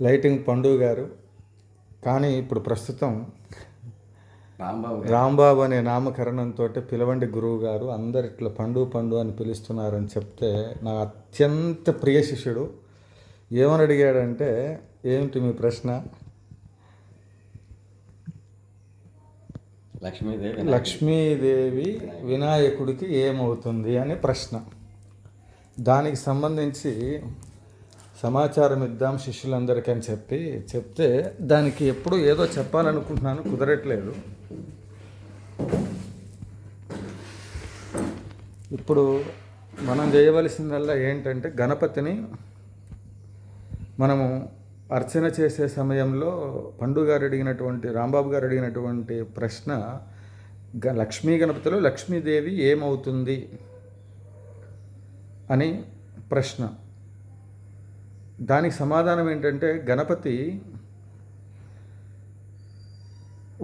Lighting పండు గారు. కానీ ఇప్పుడు ప్రస్తుతం రాంబాబు రాంబాబు అనే నామకరణంతో పిలవండి గురువు గారు, అందరు ఇట్లా పండు పండు అని పిలుస్తున్నారని చెప్తే నా అత్యంత ప్రియ శిష్యుడు ఏమని అడిగాడంటే, ఏమిటి మీ ప్రశ్న? లక్ష్మీదేవి వినాయకుడికి ఏమవుతుంది అనే ప్రశ్న. దానికి సంబంధించి సమాచారం ఇద్దాం శిష్యులందరికీ అని చెప్తే దానికి ఎప్పుడు ఏదో చెప్పాలనుకుంటున్నాను, కుదరట్లేదు. ఇప్పుడు మనం చేయవలసిందల్లా ఏంటంటే, గణపతిని మనము అర్చన చేసే సమయంలో పండు గారు అడిగినటువంటి, రాంబాబు గారు అడిగినటువంటి ప్రశ్న, లక్ష్మీ గణపతిలో లక్ష్మీదేవి ఏమవుతుంది అని ప్రశ్న. దానికి సమాధానం ఏంటంటే, గణపతి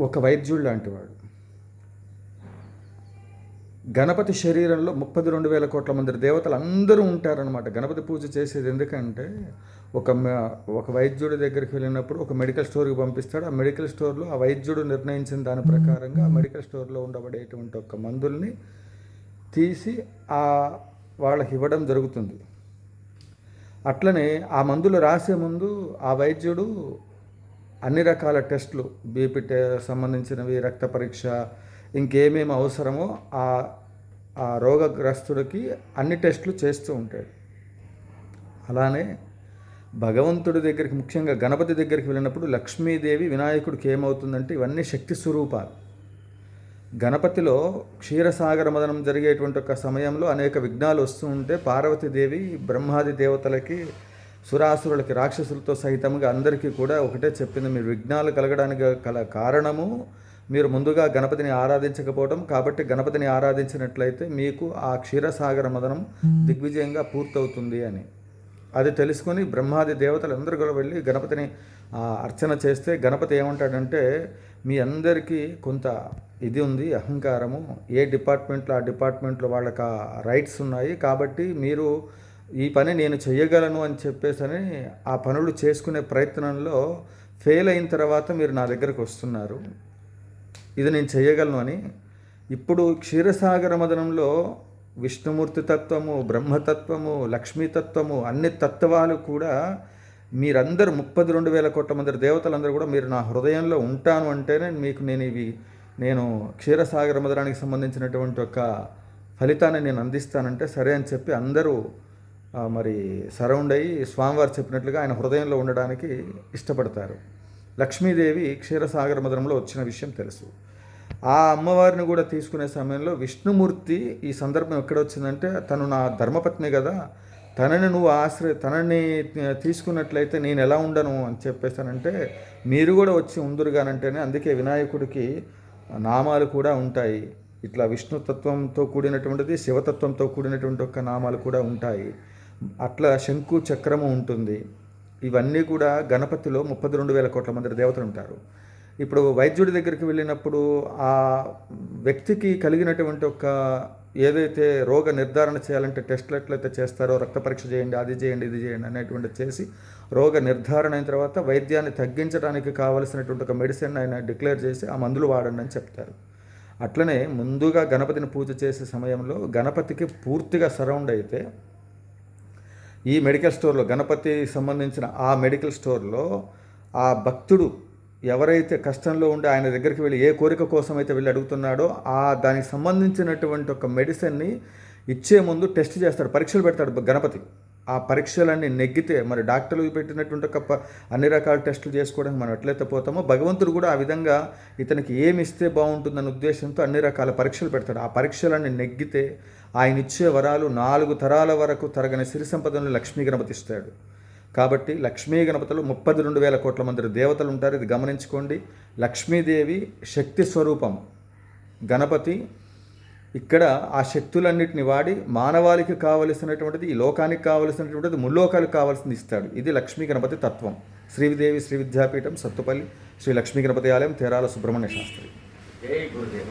ఒక వైద్యుడు లాంటివాడు. గణపతి శరీరంలో 32,000 కోట్ల మంది దేవతలు అందరూ ఉంటారనమాట. గణపతి పూజ చేసేది ఎందుకంటే, ఒక వైద్యుడి దగ్గరికి వెళ్ళినప్పుడు ఒక మెడికల్ స్టోర్కి పంపిస్తాడు. ఆ మెడికల్ స్టోర్లో ఆ వైద్యుడు నిర్ణయించిన దాని ప్రకారంగా ఆ మెడికల్ స్టోర్లో ఉండబడేటువంటి ఒక మందుల్ని తీసి వాళ్ళకి ఇవ్వడం జరుగుతుంది. అట్లనే ఆ మందులు రాసే ముందు ఆ వైద్యుడు అన్ని రకాల టెస్టులు, బీపీ సంబంధించినవి, రక్త పరీక్ష, ఇంకేమేమి అవసరమో ఆ రోగగ్రస్తుడికి అన్ని టెస్టులు చేస్తూ ఉంటాడు. అలానే భగవంతుడి దగ్గరికి, ముఖ్యంగా గణపతి దగ్గరికి వెళ్ళినప్పుడు లక్ష్మీదేవి వినాయకుడికి ఏమవుతుందంటే, ఇవన్నీ శక్తి స్వరూపాలు. గణపతిలో క్షీరసాగర మదనం జరిగేటువంటి ఒక సమయంలో అనేక విఘ్నాలు వస్తూ ఉంటే పార్వతీదేవి బ్రహ్మాది దేవతలకి, సురాసురులకి, రాక్షసులతో సహితంగా అందరికీ కూడా ఒకటే చెప్పింది, మీరు విఘ్నాలు కలగడానికి కారణము మీరు ముందుగా గణపతిని ఆరాధించకపోవడం. కాబట్టి గణపతిని ఆరాధించినట్లయితే మీకు ఆ క్షీరసాగర మదనం దిగ్విజయంగా పూర్తవుతుంది అని. అది తెలుసుకొని బ్రహ్మాది దేవతలు అందరూ కూడా వెళ్ళి గణపతిని అర్చన చేస్తే గణపతి ఏమంటాడంటే, మీ అందరికీ కొంత ఇది ఉంది, అహంకారము, ఏ డిపార్ట్మెంట్లో ఆ డిపార్ట్మెంట్లో వాళ్ళకి రైట్స్ ఉన్నాయి, కాబట్టి మీరు ఈ పని నేను చెయ్యగలను అని చెప్పేసని ఆ పనులు చేసుకునే ప్రయత్నంలో ఫెయిల్ అయిన తర్వాత మీరు నా దగ్గరకు వస్తున్నారు, ఇది నేను చెయ్యగలను అని. ఇప్పుడు క్షీరసాగర మదనంలో విష్ణుమూర్తి తత్వము, బ్రహ్మతత్వము, లక్ష్మీతత్వము, అన్ని తత్వాలు కూడా మీరందరూ 32,000 కోట్ల మంది దేవతలందరూ కూడా మీరు నా హృదయంలో ఉంటాను అంటేనే మీకు నేను క్షీరసాగర మదనానికి సంబంధించినటువంటి ఒక ఫలితాన్ని నేను అందిస్తానంటే సరే అని చెప్పి అందరూ మరి సరౌండ్ అయ్యి స్వామివారు చెప్పినట్లుగా ఆయన హృదయంలో ఉండడానికి ఇష్టపడతారు. లక్ష్మీదేవి క్షీరసాగర మదనంలో వచ్చిన విషయం తెలుసు. ఆ అమ్మవారిని కూడా తీసుకునే సమయంలో విష్ణుమూర్తి ఈ సందర్భం ఎక్కడొచ్చిందంటే, తను నా ధర్మపత్ని కదా, తనని తీసుకున్నట్లయితే నేను ఎలా ఉండను అని చెప్పేసానంటే, మీరు కూడా వచ్చి ఉందురుగానంటేనే. అందుకే వినాయకుడికి నామాలు కూడా ఉంటాయి. ఇట్లా విష్ణుతత్వంతో కూడినటువంటిది, శివతత్వంతో కూడినటువంటి ఒక నామాలు కూడా ఉంటాయి. అట్లా శంకు చక్రము ఉంటుంది. ఇవన్నీ కూడా గణపతిలో 32,000 కోట్ల మంది దేవతలు ఉంటారు. ఇప్పుడు వైద్యుడి దగ్గరికి వెళ్ళినప్పుడు ఆ వ్యక్తికి కలిగినటువంటి ఒక ఏదైతే రోగ నిర్ధారణ చేయాలంటే టెస్టులు ఎట్లయితే చేస్తారో, రక్త పరీక్ష చేయండి, అది చేయండి, ఇది చేయండి అనేటువంటి చేసి రోగ నిర్ధారణ అయిన తర్వాత వైద్యాన్ని తగ్గించడానికి కావలసినటువంటి ఒక మెడిసిన్ ఆయన డిక్లేర్ చేసి ఆ మందులు వాడండి అని చెప్తారు. అట్లనే ముందుగా గణపతిని పూజ చేసే సమయంలో గణపతికి పూర్తిగా సరౌండ్ అయితే ఈ మెడికల్ స్టోర్లో, గణపతి సంబంధించిన ఆ మెడికల్ స్టోర్లో ఆ భక్తుడు ఎవరైతే కష్టంలో ఉండి ఆయన దగ్గరికి వెళ్ళి ఏ కోరిక కోసం అయితే వెళ్ళి అడుగుతున్నాడో దానికి సంబంధించినటువంటి ఒక మెడిసిన్ని ఇచ్చే ముందు టెస్ట్ చేస్తాడు, పరీక్షలు పెడతాడు గణపతి. ఆ పరీక్షలన్నీ నెగ్గితే, మరి డాక్టర్లు పెట్టినటువంటి ఒక అన్ని రకాల టెస్టులు చేసుకోవడానికి మనం ఎట్లయితే పోతామో, భగవంతుడు కూడా ఆ విధంగా ఇతనికి ఏమి ఇస్తే బాగుంటుందన్న ఉద్దేశంతో అన్ని రకాల పరీక్షలు పెడతాడు. ఆ పరీక్షలన్నీ నెగ్గితే ఆయన ఇచ్చే వరాలు 4 తరాల వరకు తరగని సిరి సంపదలను లక్ష్మీ గణపతి ఇస్తాడు. కాబట్టి లక్ష్మీ గణపతిలో 32,000 కోట్ల మంది దేవతలు ఉంటారు. ఇది గమనించుకోండి. లక్ష్మీదేవి శక్తి స్వరూపం. గణపతి ఇక్కడ ఆ శక్తులన్నిటిని వాడి మానవాళికి కావలసినటువంటిది, ఈ లోకానికి కావలసినటువంటిది, ముల్లోకాలకు కావాల్సింది ఇస్తాడు. ఇది లక్ష్మీ గణపతి తత్వం. శ్రీదేవి శ్రీ విద్యాపీఠం, సత్తుపల్లి, శ్రీ లక్ష్మీ గణపతి ఆలయం, తేరాల సుబ్రహ్మణ్య శాస్త్రి. జై గురుదేవ.